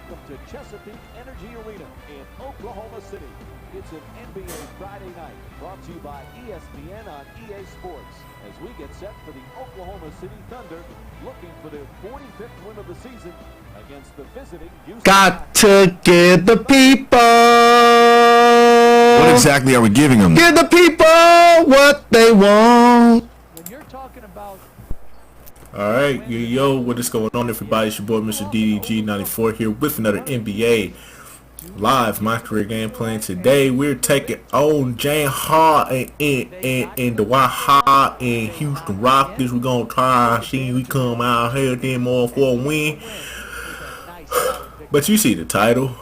welcome to Chesapeake Energy Arena in Oklahoma City. It's an NBA Friday night brought to you by ESPN on EA Sports as we get set for the Oklahoma City Thunder looking for their 45th win of the season against the visiting Houston. Got to give the people. What exactly are we giving them? Give the people what they want. When you're talking about Alright, yo, what is going on, everybody? It's your boy Mr. DDG94 here with another NBA live my career gameplay. And today we're taking on James Harden and Dwight Howard and Houston Rockets. We're gonna try to see we come out here them all for a win. But you see the title.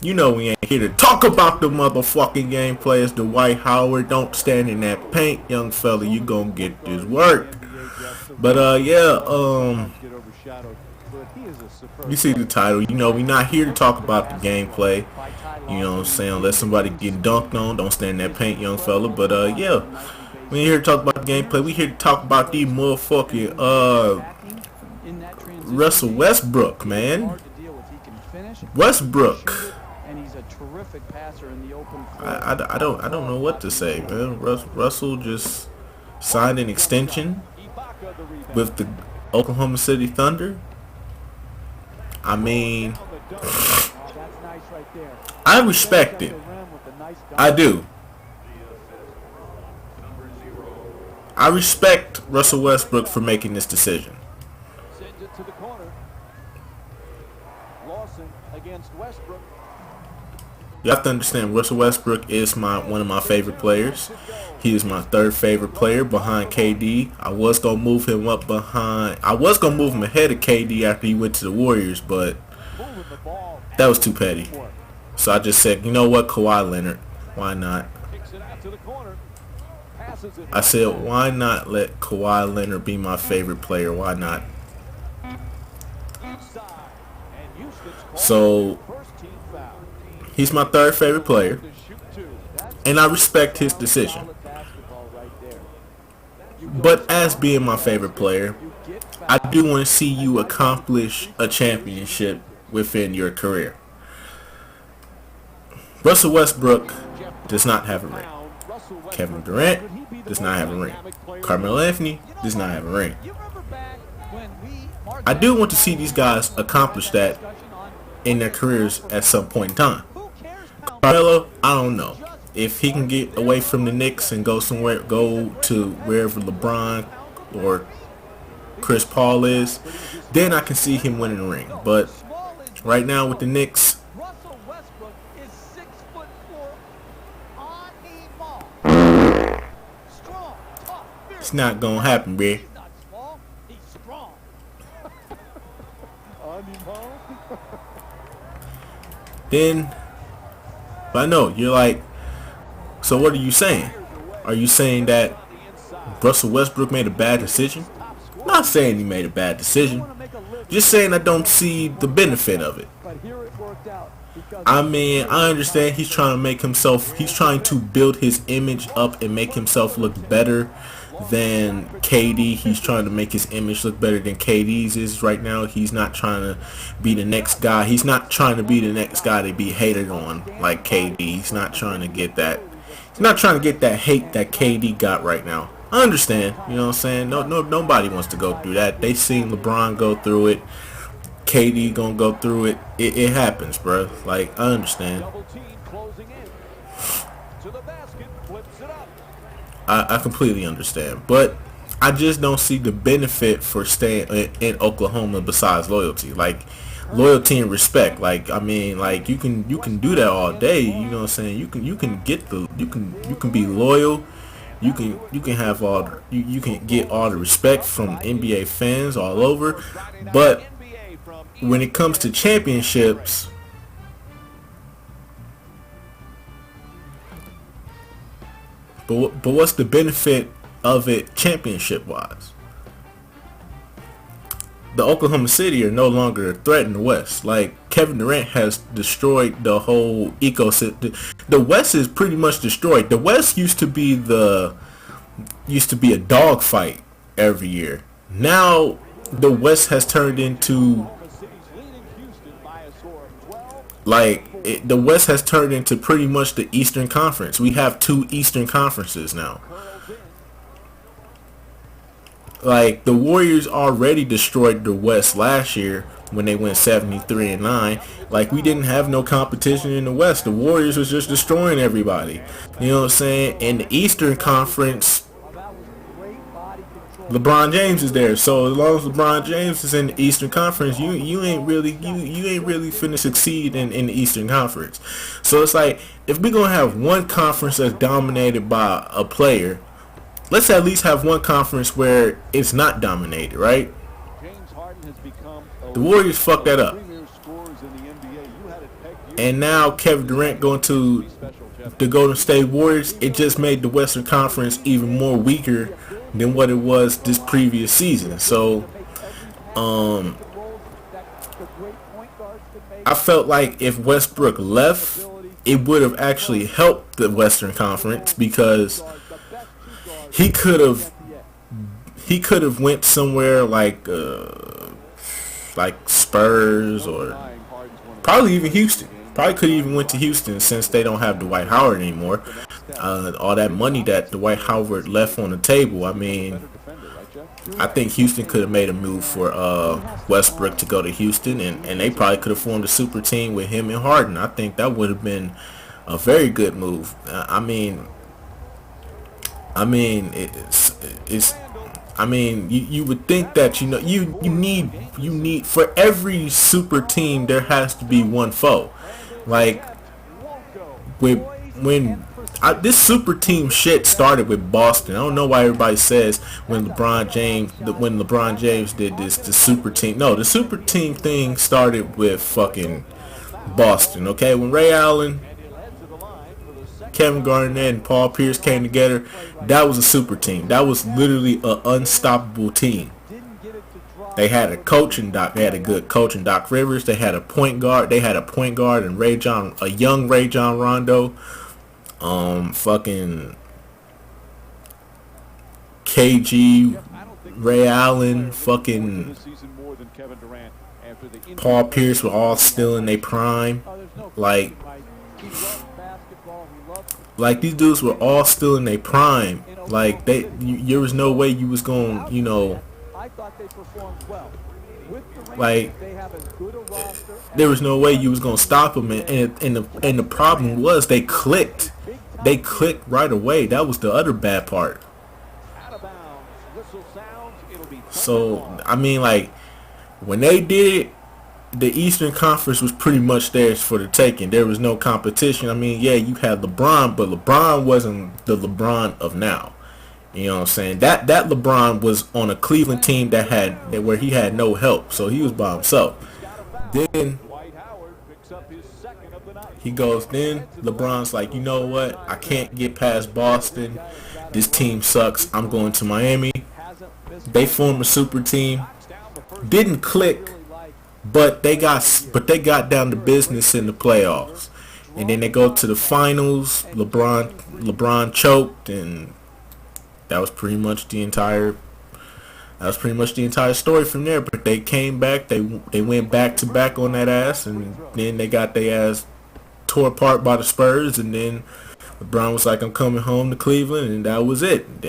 You know we ain't here to talk about the motherfucking gameplay. It's Dwight Howard. Don't stand in that paint, young fella. You gonna get this work. But you see the title. You know we not here to talk about the gameplay. You know what I'm saying? Unless somebody get dunked on, don't stand in that paint, young fella. But yeah, we ain't here to talk about the gameplay. We here to talk about the motherfucking Russell Westbrook, man. Westbrook. I don't know what to say, man. Russell just signed an extension with the Oklahoma City Thunder. I mean, I respect it. I do. I respect Russell Westbrook for making this decision. You have to understand, Russell Westbrook is one of my favorite players. He is my third favorite player behind KD. I was gonna move him ahead of KD after he went to the Warriors, but that was too petty. So I just said, you know what, Kawhi Leonard, why not? I said, why not let Kawhi Leonard be my favorite player? Why not? So he's my third favorite player, and I respect his decision. But as being my favorite player, I do want to see you accomplish a championship within your career. Russell Westbrook does not have a ring. Kevin Durant does not have a ring. Carmelo Anthony does not have a ring. I do want to see these guys accomplish that in their careers at some point in time. Carmelo, I don't know. If he can get away from the Knicks and go to wherever LeBron or Chris Paul is, then I can see him winning a ring. But right now with the Knicks, it's not gonna happen, bruh. Then, but I know you're like, so what are you saying? Are you saying that Russell Westbrook made a bad decision? I'm not saying he made a bad decision. Just saying I don't see the benefit of it. I mean, I understand he's trying to build his image up and make himself look better than KD. He's trying to make his image look better than KD's is right now. He's not trying to be the next guy. He's not trying to be the next guy to be hated on like KD. He's not trying to get that. He's not trying to get that hate that KD got right now. I understand. You know what I'm saying? Nobody wants to go through that. They seen LeBron go through it. KD gonna go through it. It happens, bro. Like, I understand. I completely understand, but I just don't see the benefit for staying in Oklahoma besides loyalty. Like, loyalty and respect. Like, I mean, like you can do that all day. You know what I'm saying? You can be loyal. You can have you can get all the respect from NBA fans all over. But when it comes to championships, but what's the benefit of it championship wise? The Oklahoma City are no longer a threat in the West. Like, Kevin Durant has destroyed the whole ecosystem. The West is pretty much destroyed. The West used to be a dogfight every year. Now the West has turned into The West has turned into pretty much the Eastern Conference. We have 2 Eastern Conferences now. Like, the Warriors already destroyed the West last year when they went 73-9. Like, we didn't have no competition in the West. The Warriors was just destroying everybody. You know what I'm saying? In the Eastern Conference, LeBron James is there. So as long as LeBron James is in the Eastern Conference, you ain't really finna succeed in the Eastern Conference. So it's like, if we're gonna have one conference that's dominated by a player, let's at least have one conference where it's not dominated, right? The Warriors fucked that up. And now Kevin Durant going to the Golden State Warriors. It just made the Western Conference even more weaker than what it was this previous season. So I felt like if Westbrook left, it would have actually helped the Western Conference, because he could have went somewhere like Spurs, or probably even Houston. Probably could even went to Houston, since they don't have Dwight Howard anymore. All that money that Dwight Howard left on the table. I mean, I think Houston could have made a move for Westbrook to go to Houston, and they probably could have formed a super team with him and Harden. I think that would have been a very good move. You would think that, you need for every super team there has to be one foe. Like, this super team shit started with Boston. I don't know why everybody says when LeBron James did the super team. No, the super team thing started with fucking Boston. Okay, when Ray Allen, Kevin Garnett, and Paul Pierce came together, that was a super team. That was literally an unstoppable team. They had a coaching Doc. They had a good coach in Doc Rivers. They had a point guard. They had a point guard and a young Ray John Rondo. Fucking KG, Ray Allen, fucking Paul Pierce were all still in their prime. Like these dudes were all still in their prime. Like, there was no way you was going, like, there was no way you was gonna stop them, and the problem was they clicked right away. That was the other bad part. So I mean, like, when they did it, the Eastern Conference was pretty much theirs for the taking. There was no competition. I mean, yeah, you had LeBron, but LeBron wasn't the LeBron of now. You know what I'm saying? That LeBron was on a Cleveland team where he had no help, so he was by himself. Then LeBron's like, you know what? I can't get past Boston. This team sucks. I'm going to Miami. They formed a super team. Didn't click, but they got down to business in the playoffs. And then they go to the finals. LeBron choked, and that was pretty much the entire story from there. But they came back. They went back to back on that ass, and then they got their ass tore apart by the Spurs. And then LeBron was like, "I'm coming home to Cleveland," and that was it. And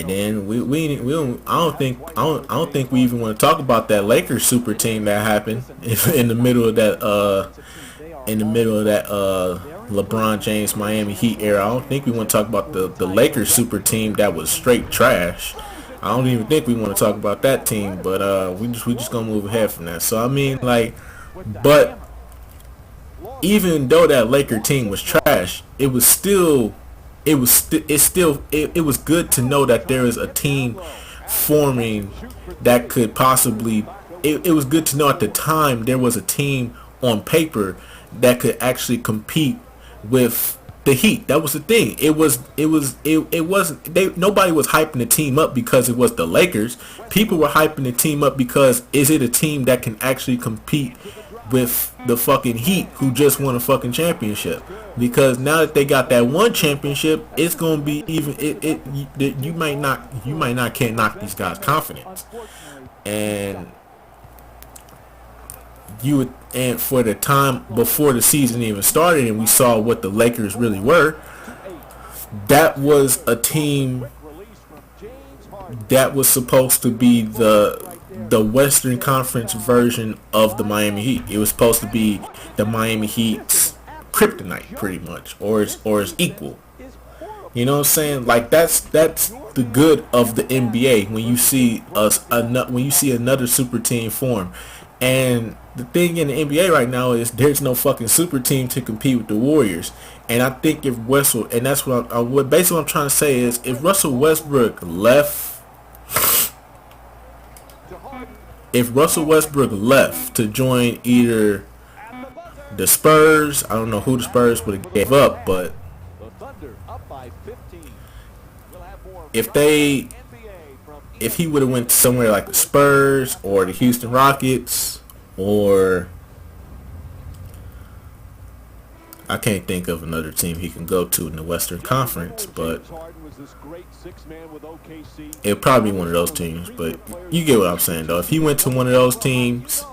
then we don't, I don't think we even want to talk about that Lakers super team that happened in the middle of that LeBron James Miami Heat era. I don't think we want to talk about the Lakers super team that was straight trash. I don't even think we want to talk about that team, but we just gonna move ahead from that. So I mean, like, but even though that Laker team was trash, it was good to know that there is a team forming that could possibly. It was good to know at the time there was a team on paper that could actually compete with the Heat. That was the thing. Nobody was hyping the team up because it was the Lakers. People were hyping the team up because is it a team that can actually compete with the fucking Heat, who just won a fucking championship? Because now that they got that one championship, it's gonna be even. You might not can't knock these guys' confidence. And and for the time before the season even started and we saw what the Lakers really were, that was a team that was supposed to be the Western Conference version of the Miami Heat. It was supposed to be the Miami Heat's kryptonite, pretty much, or is equal. You know what I'm saying? Like that's the good of the NBA when you see another super team form. And the thing in the NBA right now is there's no fucking super team to compete with the Warriors. And I think if Russell, and that's what basically what I'm trying to say is if Russell Westbrook left to join either the Spurs, I don't know who the Spurs would have gave up, but if he would have went somewhere like the Spurs or the Houston Rockets, or I can't think of another team he can go to in the Western Conference, but it'll probably be one of those teams. But you get what I'm saying, though. If he went to one of those teams,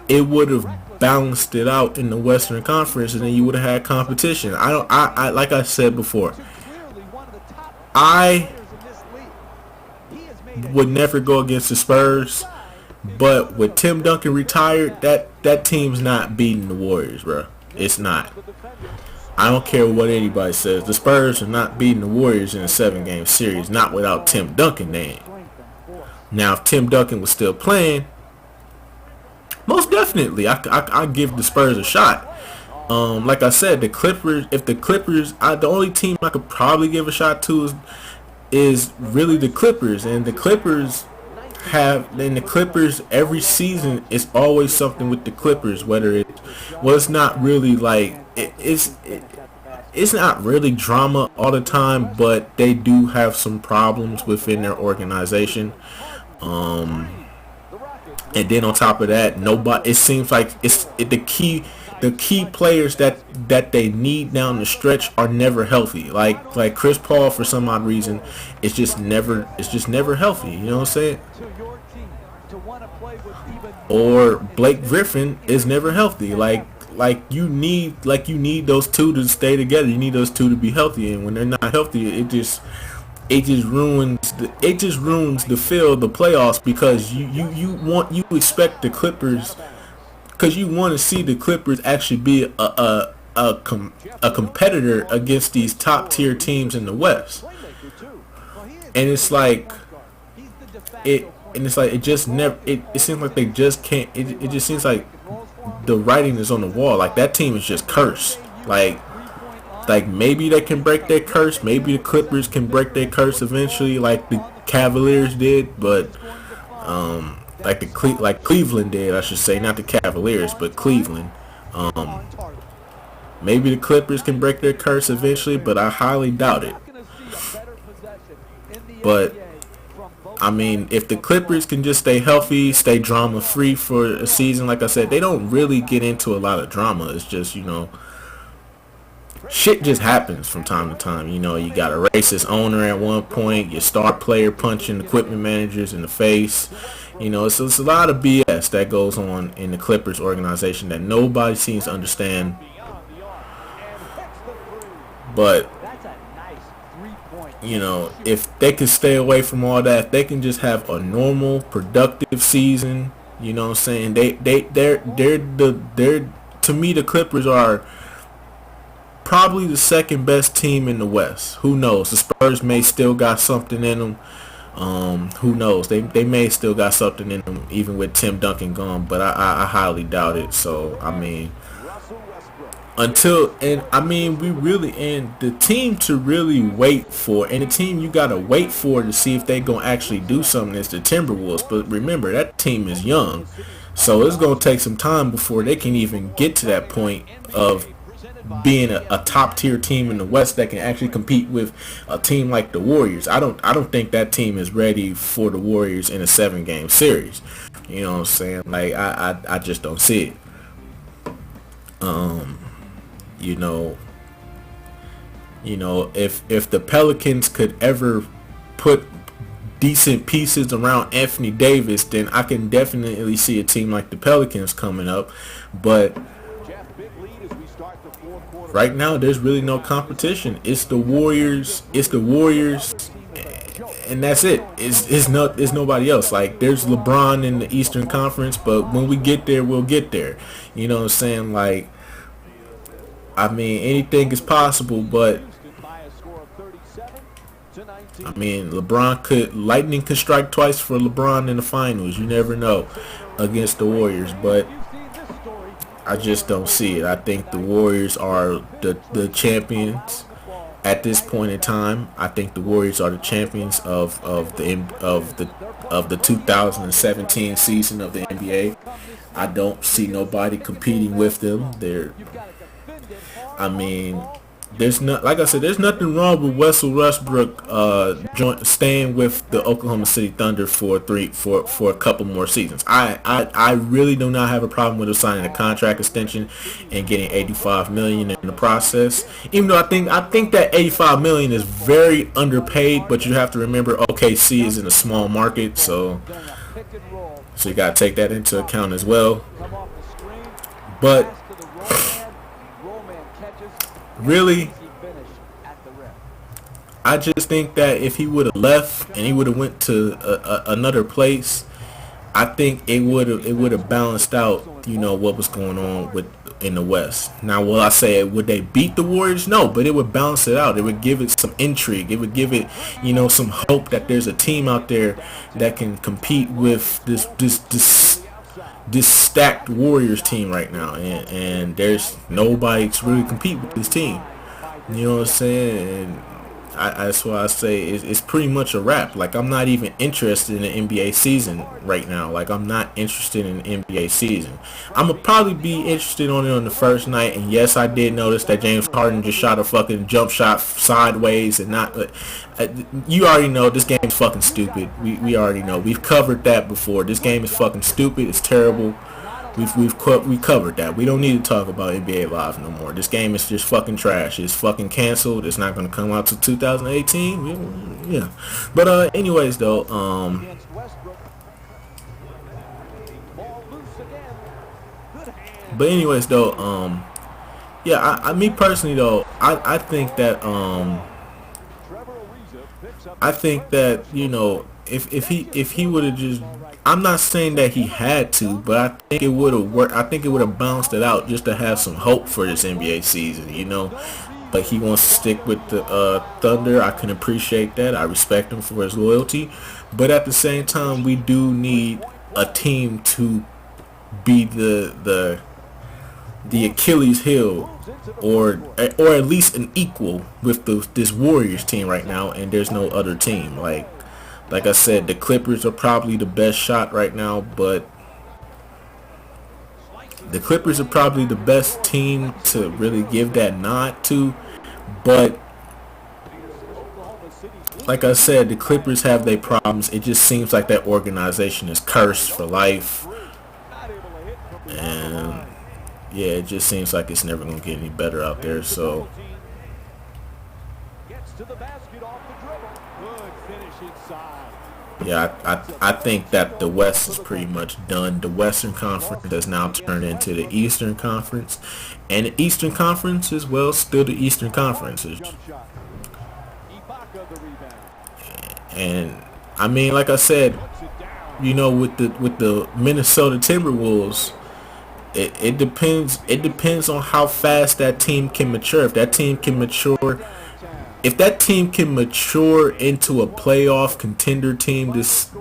it would have balanced it out in the Western Conference, and then you would have had competition. I like I said before, I would never go against the Spurs, but with Tim Duncan retired, that team's not beating the Warriors, bro. It's not. I don't care what anybody says. The Spurs are not beating the Warriors in a 7-game series, not without Tim Duncan. Now, if Tim Duncan was still playing, most definitely, I give the Spurs a shot. Like I said, the Clippers. The only team I could probably give a shot to is really the Clippers, and the Clippers every season is always something with the Clippers. It's not really like it's not really drama all the time, but they do have some problems within their organization. And then on top of that, it seems like the key players that they need down the stretch are never healthy. Like Chris Paul, for some odd reason, it's just never healthy. You know what I'm saying? Or Blake Griffin is never healthy. Like you need those two to stay together. You need those two to be healthy, and when they're not healthy, it just ruins the feel of the playoffs, because you expect the Clippers, because you want to see the Clippers actually be a competitor against these top tier teams in the West. And it's like it just never, it seems like they just can't, it just seems like the writing is on the wall. Like that team is just cursed. Like maybe they can break their curse. Maybe the Clippers can break their curse eventually, like the Cavaliers did. But like Cleveland did, I should say, not the Cavaliers, but Cleveland. Maybe the Clippers can break their curse eventually, but I highly doubt it. But I mean, if the Clippers can just stay healthy, stay drama free for a season, like I said, they don't really get into a lot of drama. It's just, shit just happens from time to time. You got a racist owner at one point, your star player punching equipment managers in the face. It's a lot of BS that goes on in the Clippers organization that nobody seems to understand. But if they can stay away from all that, if they can just have a normal, productive season, you know what I'm saying? They're to me, the Clippers are probably the second best team in the West. Who knows? The Spurs may still got something in them. Who knows? They may still got something in them even with Tim Duncan gone, but I highly doubt it. So I mean, the team to really wait for, and the team you gotta wait for to see if they gonna actually do something is the Timberwolves. But remember, that team is young, so it's gonna take some time before they can even get to that point of being a top tier team in the West that can actually compete with a team like the Warriors. I don't think that team is ready for the Warriors in a 7-game series. You know what I'm saying? Like I just don't see it. If the Pelicans could ever put decent pieces around Anthony Davis, then I can definitely see a team like the Pelicans coming up. But right now, there's really no competition. It's the Warriors. And that's it. It's nobody else. Like, there's LeBron in the Eastern Conference, but when we get there, we'll get there. You know what I'm saying? Like, I mean, anything is possible, but I mean, lightning could strike twice for LeBron in the finals. You never know against the Warriors, but I just don't see it. I think the Warriors are the champions at this point in time. I think the Warriors are the champions of the 2017 season of the NBA. I don't see nobody competing with them. I mean, like I said, there's nothing wrong with Russell Westbrook staying with the Oklahoma City Thunder for a couple more seasons. I really do not have a problem with him signing a contract extension and getting $85 million in the process. Even though I think that $85 million is very underpaid, but you have to remember OKC is in a small market, so you gotta take that into account as well. But really, I just think that if he would have left and he would have went to another place, I think it would have balanced out, you know, what was going on in the West. Now, will I say would they beat the Warriors? No, but it would balance it out. It would give it some intrigue. It would give it, you know, some hope that there's a team out there that can compete with this stacked Warriors team right now, and there's nobody to really compete with this team. You know what I'm saying? And that's why I say it's pretty much a wrap. Like, I'm not even interested in the NBA season right now. Like, I'm not interested in the NBA season. I'm gonna probably be interested on it on the first night. And yes, I did notice that James Harden just shot a fucking jump shot sideways and not. You already know this game is fucking stupid. We already know. We've covered that before. This game is fucking stupid. It's terrible. We covered that. We don't need to talk about NBA Live no more. This game is just fucking trash. It's fucking canceled. It's not going to come out till 2018. Yeah. But anyways though, yeah, me personally though, I think that you know, if he would have just, I'm not saying that he had to, but I think it would have worked. I think it would have balanced it out just to have some hope for this NBA season, you know. But he wants to stick with the Thunder. I can appreciate that. I respect him for his loyalty. But at the same time, we do need a team to be the Achilles heel, or at least an equal with this Warriors team right now. And there's no other team. Like I said, the Clippers are probably the best shot right now, but the Clippers are probably the best team to really give that nod to. But like I said, the Clippers have their problems. It just seems like that organization is cursed for life. And yeah, it just seems like it's never going to get any better out there. So yeah, I think that the West is pretty much done. The Western Conference has now turned into the Eastern Conference. And the Eastern Conference is, well, still the Eastern Conference. And I mean, like I said, you know, with the Minnesota Timberwolves, it depends on how fast that team can mature. If that team can mature into a playoff contender team this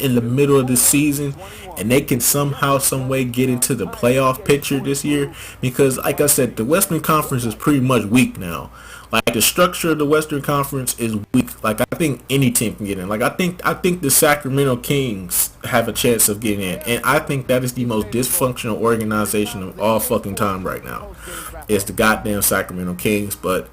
in the middle of the season, and they can somehow, some way get into the playoff picture this year, because like I said, the Western Conference is pretty much weak now. Like, the structure of the Western Conference is weak. Like, I think any team can get in. Like, I think the Sacramento Kings have a chance of getting in, and I think that is the most dysfunctional organization of all fucking time right now. It's the goddamn Sacramento Kings, but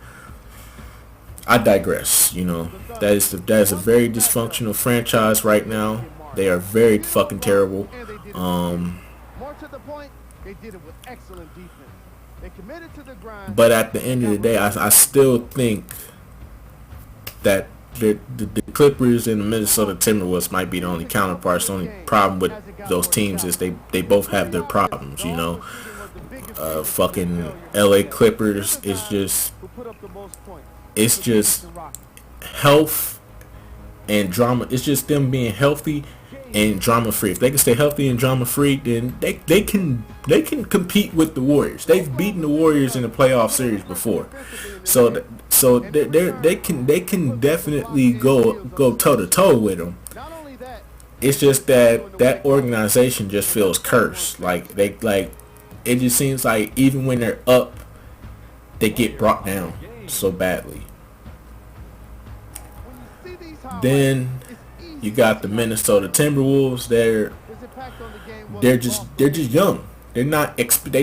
I digress. You know, that is a very dysfunctional franchise right now. They are very fucking terrible. More to the point, they did it with excellent defense. They committed to the grind. But at the end of the day, I still think that the Clippers and the Minnesota Timberwolves might be the only counterparts. The only problem with those teams is they both have their problems, you know. Fucking LA Clippers is just, it's just health and drama. It's just them being healthy and drama free. If they can stay healthy and drama free, then they can compete with the Warriors. They've beaten the Warriors in the playoff series before, so they can definitely go toe to toe with them. It's just that organization just feels cursed. It just seems like even when they're up, they get brought down so badly. Then you got the Minnesota Timberwolves. They're just young. They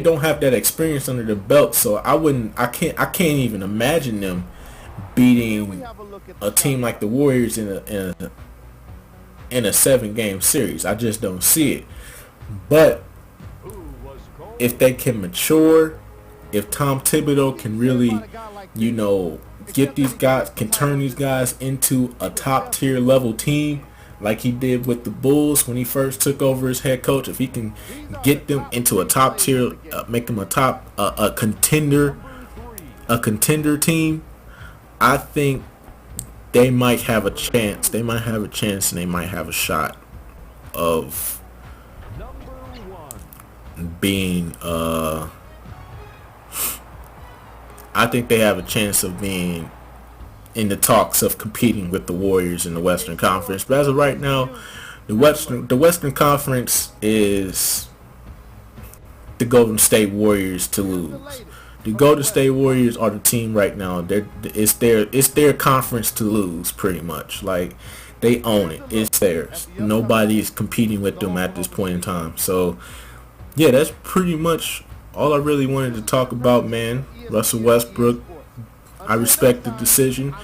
don't have that experience under their belt. So I can't even imagine them beating a team like the Warriors in a 7-game series. I just don't see it. But if they can mature, if Tom Thibodeau can really, you know, get these guys, can turn these guys into a top tier level team like he did with the Bulls when he first took over as head coach, if he can get them into a top tier, make them a contender team, I think they might have a chance. They might have a chance, and they might have a shot of being I think they have a chance of being in the talks of competing with the Warriors in the Western Conference. But as of right now, the Western Conference is the Golden State Warriors to lose. The Golden State Warriors are the team right now. It's their conference to lose, pretty much. Like, they own it. It's theirs. Nobody is competing with them at this point in time. So yeah, that's pretty much all I really wanted to talk about, man. Russell Westbrook, I respect the decision.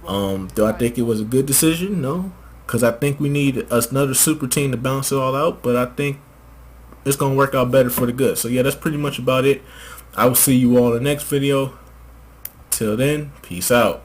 Do I think it was a good decision? No, because I think we need another super team to balance it all out, but I think it's going to work out better for the good. So yeah, that's pretty much about it. I will see you all in the next video. Till then, peace out.